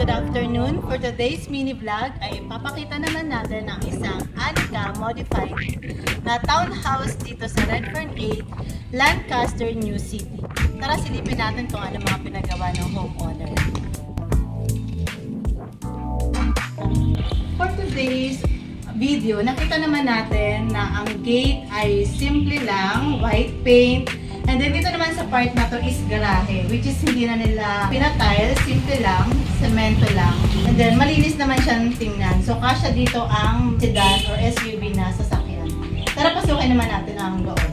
good afternoon. For today's mini vlog ay papakita naman natin ang isang Anika modified na townhouse dito sa Redfern 8, Lancaster, New City. Tara silipin natin kung ano mga pinagawa ng homeowner. For today's video, nakita naman natin na ang gate ay simple lang, white paint. And then dito naman sa part na to is garahe, which is hindi na nila pinatile, simple lang, semento lang. And then malinis naman siyang tingnan. So kasya dito ang sedan or SUV na sasakyan. Tara pasukin naman natin ang loob.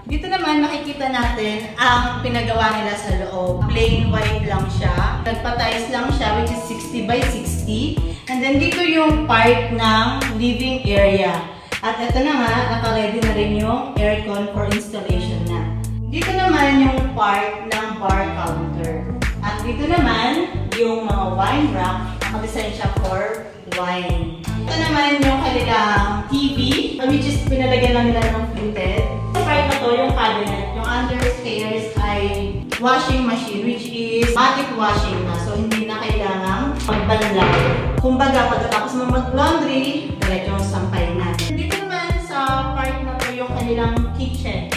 Dito naman makikita natin ang pinagawa nila sa loob. Plain white lang siya. Nagpa-tiles lang siya, which is 60 by 60. And then dito yung part ng living area. At ito na nga, naka-ready na rin yung aircon for installation na. Dito naman yung part ng bar counter. At dito naman yung mga wine rack, naka-design siya for wine. Ito naman yung kanilang TV, which is pinalagyan lang nila ng fluted. Sa part na to, yung cabinet, yung understairs ay washing machine, which is automatic washing na. So, hindi na kailangang magbanlaw. Kumbaga, pagkatapos mo mag-laundry, direct yung sampay na. Dito naman sa part na to yung kanilang kitchen.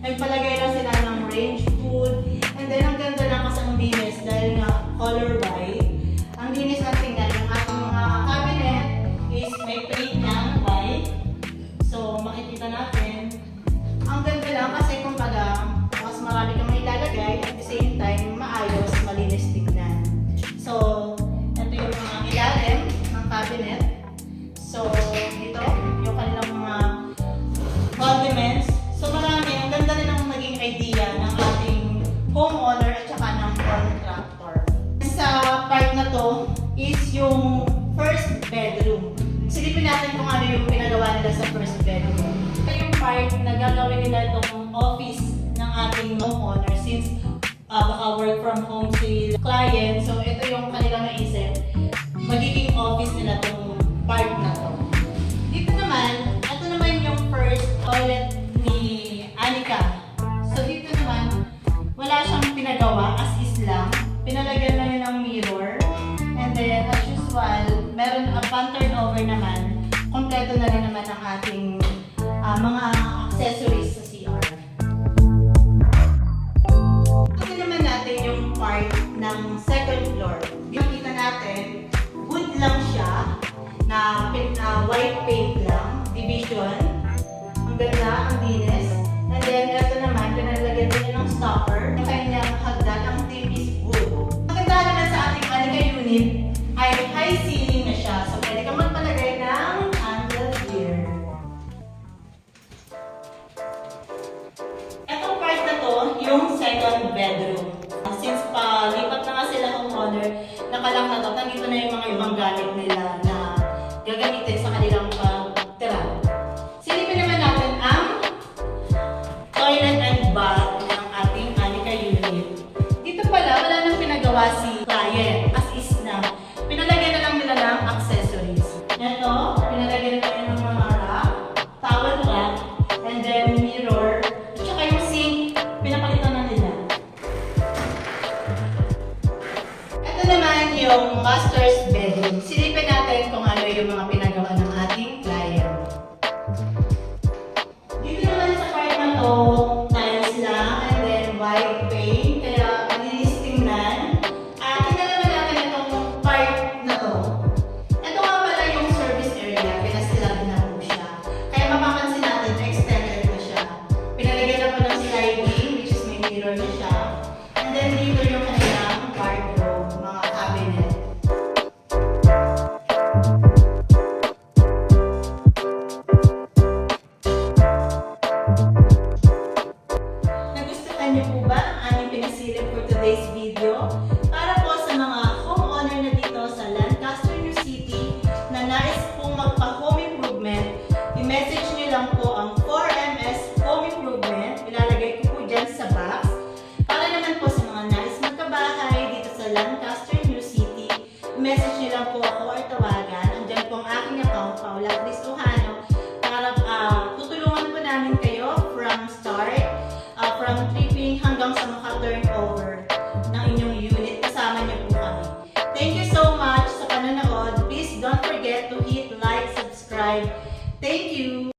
Nagpalagay lang sila ng range food. And then, ang ganda lang kasi ang linis dahil nga color white. Ang linis lang tingnan, yung ating mga cabinet is may paint ng white. So, makikita natin. Ang ganda lang kasi kumbaga, mas marami kang mailalagay at the same time, maayos, malinis tingnan. So, ito yung mga ilalim ng cabinet. So, ito, yung kanilang mga condiments. So, marami. Ang ganda rin ang naging idea ng ating homeowner at saka ng contractor. Sa part na to is yung first bedroom. Silipin natin kung ano yung pinagawa nila sa first bedroom. Ito yung part na gagawin nila itong office ng ating homeowner since baka work from home si client. So, ito yung kanilang naisip. Magiging office nila itong part na to. Dito naman, ito naman yung first toilet ni Anika. So, dito naman, wala siyang pinagawa as is lang. Pinalagyan lang yun ng mirror. And then, as usual, meron upon turnover naman, kompleto na rin naman ang ating mga accessories sa CR. Ito naman natin yung part ng second floor. Makita natin, wood lang siya, na white paint lang, division. Ang ganda, ang linis. And then, ito naman, pinalagyan din ng stopper. Yung kanyang hagdan, ang tip is wood. Ang ganda naman sa ating Anika unit ay high ceiling na siya. So, pwede kang magpalagay ng chandelier. Etong part na to, yung second bedroom. Since palipat na nga sila homeowner, nakalang na to, nandito na yung mga ibang gamit nila na gagamitin sa kanilang pagtira. Silipin naman natin ang toilet and bath ng ating Anika unit. Dito pala, wala nang pinagawa si client. As is na. Pinalagyan na lang nila ng accessories. Ito, pinalagyan na lang ng mga rack, towel rack, and then mirror, at saka yung sink, pinapalitan na nila. Ito naman yung master's bedroom. Silipin natin kung ano yung mga pinagawa ng ating client. Dito naman sa part na to, tiles lang, and then white paint, kaya malinis tingnan. Tingnan naman natin itong part na to. Ito nga pala yung service area, pinasilab na po siya. Kaya mapapansin natin, extended na siya. Pinalagyan na po ng sliding, which is may mirror na siya. And then dito yung kanilang wardrobe, mga cabinet. Nagustuhan niyo po ba ang aming pinasilip for today's video? Para po sa mga homeowner na dito sa Lancaster, New City na nais pong magpa-home improvement, i-message niyo lang po ang 4MS Home Improvement. Ilalagay ko po dyan sa box. Para naman po sa mga nais magka ng inyong unit. Kasama niyo po kami. Thank you so much sa panonood. Please don't forget to hit like, subscribe. Thank you!